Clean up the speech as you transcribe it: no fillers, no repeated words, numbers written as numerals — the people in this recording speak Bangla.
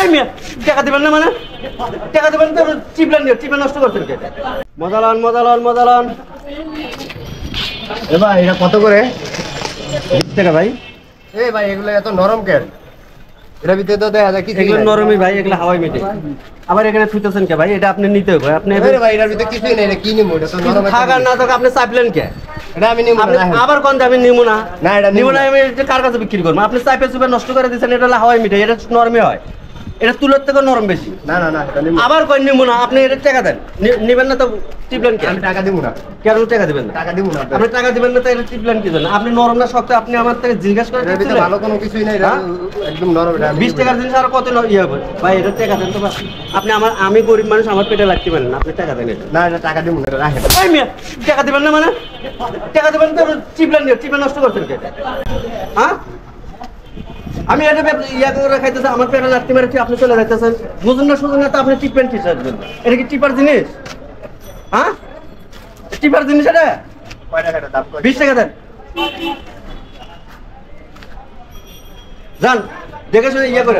এই মিয়া টাকা দিবেন না মানে টাকা দিবেন তো চিপলেন নষ্ট করছেন কে মজা লন এ ভাই এটা কত করে? 20 টাকা ভাই। এ ভাই এগুলো এত নরম কেন? এটা ভিতরে তো দেখা যায় কিছু এগুলো নরমই ভাই, এগুলো হাওয়াই মিটে। আবার এখানে থুইতেছেন কে ভাই? এটা আপনি নিতে হবে। আপনি আরে ভাই এটার ভিতরে কিছুই নেই, এটা কি নিমু? এটা তো নরম। থাকার না থাকা আপনি চাইলেন কে? এটা আমি নিমু না। আবার কোন আমি নিমু না? না এটা নিমু না, আমি এটা কার কাছে বিক্রি করব? আপনি চাইপে চুপে নষ্ট করে দিয়েছেন। এটা হলো হাওয়াই মিটে, এটা নরমই হয়। এটা তুলোর থেকে নরম বেশি। না না না এটা নিমু। আবার কই নিমু না? আপনি এটা টাকা দেন। নিবেন না তো টিপলেন কে? আমি টাকা দিব না। কেন টাকা দিবেন না? টাকা দিব না। আপনি টাকা দিবেন না তো এটা টিপলেন কি জন্য? আপনি নরম না শক্ত? আপনি আমার থেকে জিজ্ঞাসা করে এটার ভিতরে ভালো কোনো কিছুই নাই, এটা একদম নরম। এটা 20 টাকার জিনিস আর কত ইয়ে হবে ভাই? এটা টাকা দেন তো ভাই। আপনি আমি গরিব মানুষ, আমার পেটে লাগতে পারেন না, আপনি টাকা দেন এটা। না এটা টাকা দিব না, এটা রাখেন। এই মিয়া টাকা দিবেন না মানে টাকা দিবেন তো চিপলেন নষ্ট করছেন কে? হ্যাঁ আমি এটা ইয়া করে খাইতেছে, আমার পেটে লাগতে মারছি, আপনি চলে যাইতেছেন। বুঝুন না তো আপনি টিপেন কি চাইবেন? এটা কি টিপার জিনিস? হ্যাঁ টিপার জিনিস এটা? কয় টাকা দাম? 20 টাকা দেন। যান দেখে শুনে ইয়ে করে